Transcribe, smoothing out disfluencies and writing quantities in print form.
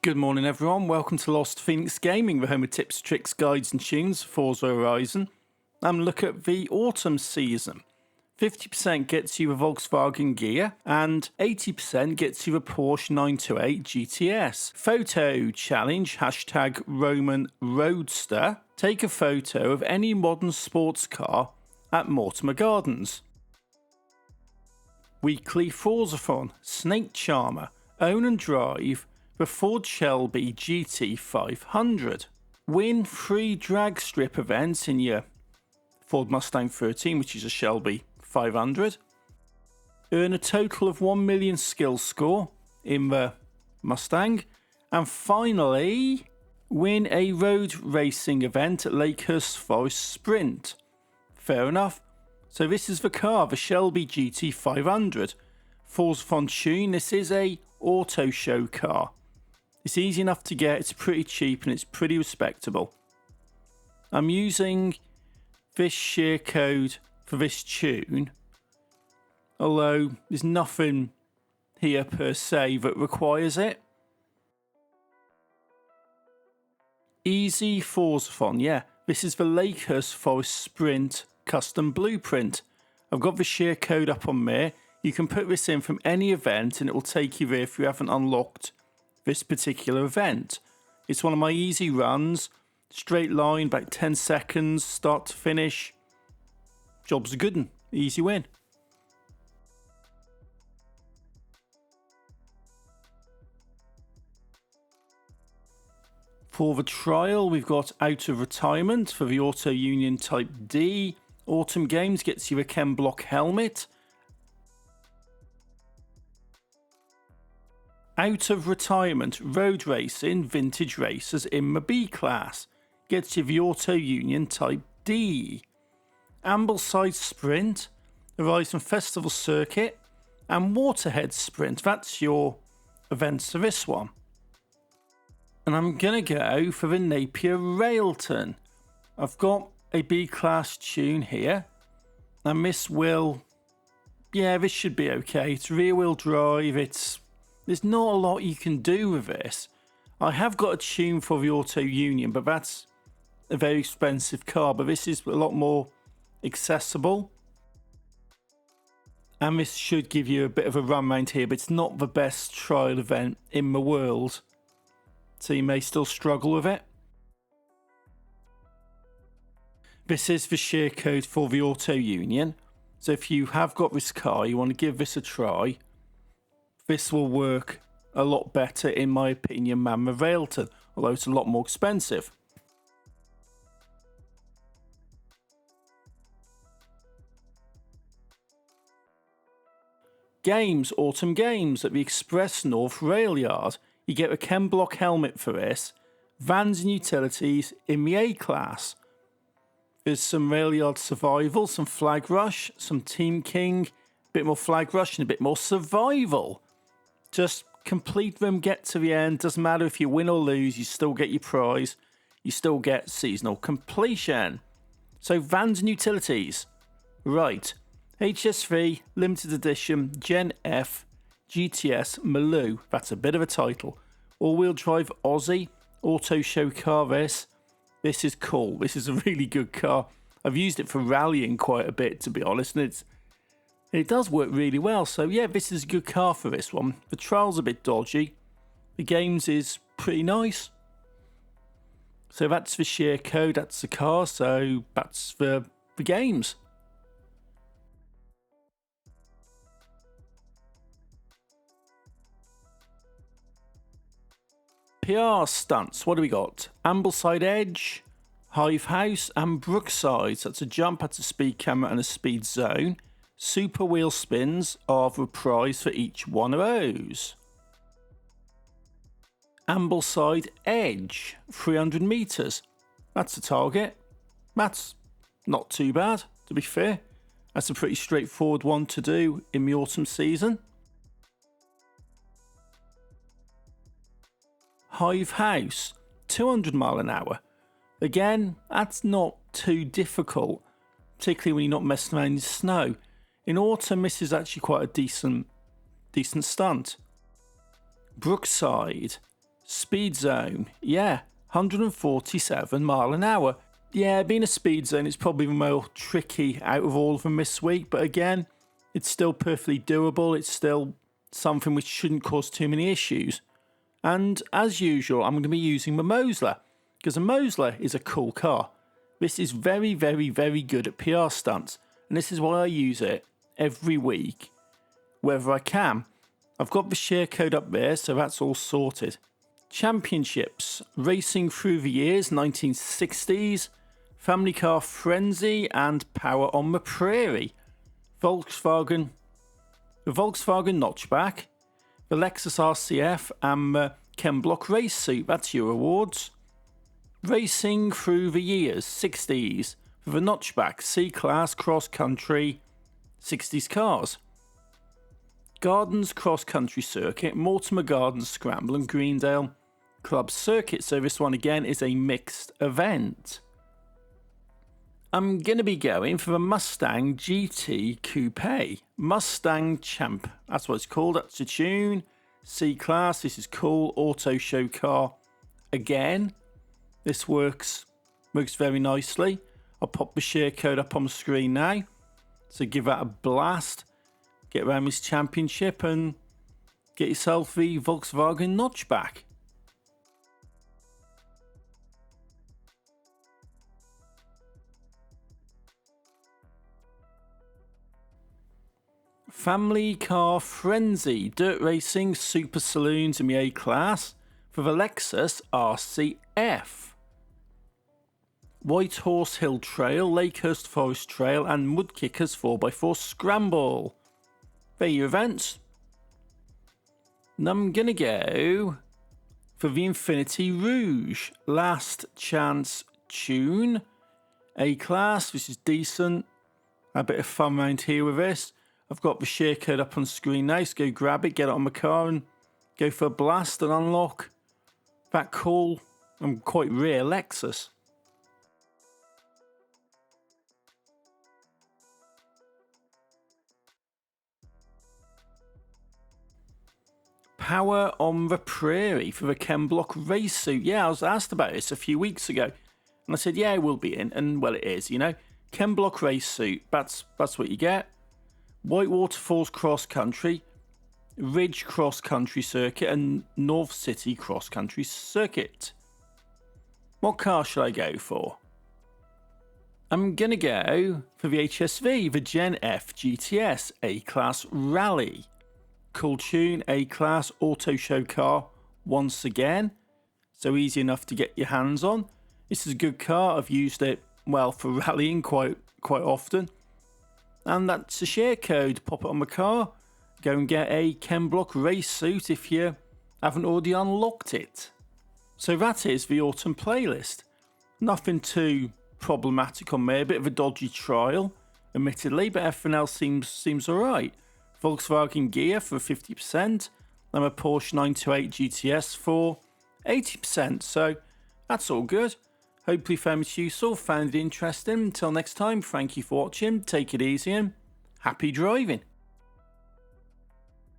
Good morning everyone, welcome to Lost Phoenix Gaming, the home of tips, tricks, guides and tunes for Forza Horizon. And look at the autumn season. 50% gets you a Volkswagen Gear and 80% gets you a Porsche 928 GTS. Photo challenge, hashtag Roman Roadster. Take a photo of any modern sports car at Mortimer Gardens. Weekly Forzathon, Snake Charmer, own and drive the Ford Shelby GT500. Win free drag strip events in your Ford Mustang 13, which is a Shelby 500. Earn a total of 1 million skill score in the Mustang. And finally, win a road racing event at Lakehurst Forest Sprint. Fair enough. So this is the car, the Shelby GT500. Forzathon tune, this is a auto show car. It's easy enough to get, it's pretty cheap and it's pretty respectable. I'm using this share code for this tune, although there's nothing here per se that requires it. Easy Forzathon, yeah, this is the Lakehurst Forest Sprint custom blueprint. I've got the share code up on there. You can put this in from any event and it will take you there if you haven't unlocked this particular event. It's one of my easy runs, straight line, about 10 seconds, start to finish. Job's a good one, easy win. For the trial, we've got Out of Retirement for the Auto Union Type D. Autumn Games gets you a Chem Block helmet. Out of Retirement Road Racing Vintage Racers in the B class gets you the Auto Union Type D. Ambleside Sprint, Horizon Festival Circuit and Waterhead Sprint. That's your events for this one. And I'm going to go for the Napier-Railton. I've got a B class tune here and this will, this should be okay. It's rear wheel drive, there's not a lot you can do with this. I have got a tune for the Auto Union, but that's a very expensive car, but this is a lot more accessible. And this should give you a bit of a run round here, but it's not the best trial event in the world. So you may still struggle with it. This is the share code for the Auto Union. So if you have got this car, you want to give this a try, this will work a lot better in my opinion than the Railton, although it's a lot more expensive. Games, Autumn Games at the Express North Rail Yard. You get a Chem Block helmet for this. Vans and utilities in the A class. There's some Rail Yard survival, some flag rush, some Team King, a bit more flag rush and a bit more survival. Just complete them, get to the end. Doesn't matter if you win or lose, you still get your prize. You still get seasonal completion. So Vans and utilities. Right. HSV Limited Edition Gen F GTS Maloo. That's a bit of a title. All-wheel drive Aussie. Auto show car this. This is cool. This is a really good car. I've used it for rallying quite a bit, to be honest, and it does work really well. So yeah, this is a good car for this one. The trial's a bit dodgy. The games is pretty nice. So that's the share code, that's the car, so that's the games. PR stunts, what do we got? Ambleside Edge, Hive House and Brookside. So that's a jump, that's a speed camera and a speed zone. Super wheel spins are the prize for each one of those. Ambleside Edge, 300 metres. That's the target. That's not too bad, to be fair. That's a pretty straightforward one to do in the autumn season. Hive House, 200 mile an hour. Again, that's not too difficult, particularly when you're not messing around in snow. In autumn, this is actually quite a decent stunt. Brookside, Speed zone, yeah, 147 mile an hour. Yeah, being a speed zone is probably the more tricky out of all of them this week, but again, it's still perfectly doable. It's still something which shouldn't cause too many issues. And as usual, I'm going to be using the Mosler, because a Mosler is a cool car. This is very, very, very good at PR stunts, and this is why I use it every week, wherever I can. I've got the share code up there, so that's all sorted. Championships, racing through the years, 1960s, Familly Car Frenzy, and Power on the Prairie. The Volkswagen Notchback, the Lexus RCF, and the Ken Block Race Suit, that's your awards. Racing through the years, 60s, for the Notchback, C-Class, Cross Country, 60s cars. Gardens Cross Country Circuit, Mortimer Gardens Scramble, and Greendale Club Circuit, so this one again is a mixed event. I'm going to be going for the Mustang GT Coupe. Mustang Champ, that's what it's called, that's the tune. C-Class, this is cool, auto show car. Again, this works very nicely. I'll pop the share code up on the screen now. So give that a blast. Get around this championship and get yourself the Volkswagen Notchback. Familly Car Frenzy, dirt racing, super saloons in the A-Class for the Lexus RCF. White Horse Hill Trail, Lakehurst Forest Trail, and Mudkickers 4x4 Scramble. They're your events. And I'm going to go for the Infinity Rouge, Last Chance Tune. A-Class, this is decent. A bit of fun around here with this. I've got the share code up on screen now, so go grab it, get it on my car and go for a blast and unlock that cool and quite rare Lexus. Power on the Prairie for the Ken Block Race Suit. Yeah, I was asked about this a few weeks ago. And I said, yeah, it will be in. And well, it is, you know. Ken Block Race Suit, that's what you get. White Waterfalls Cross Country, Ridge Cross Country Circuit, and North City Cross Country Circuit. What car should I go for? I'm going to go for the HSV, the Gen F GTS A-Class Rally. Cool tune, A-Class auto show car once again. So easy enough to get your hands on. This is a good car. I've used it, well, for rallying quite often. And that's a share code. Pop it on my car. Go and get a Ken Block Race Suit if you haven't already unlocked it. So that is the autumn playlist. Nothing too problematic on there. A bit of a dodgy trial, admittedly, but everything else seems alright. Volkswagen Gear for 50%. And a Porsche 928 GTS for 80%. So that's all good. Hopefully found it useful, found it interesting. Until next time, thank you for watching, take it easy and happy driving.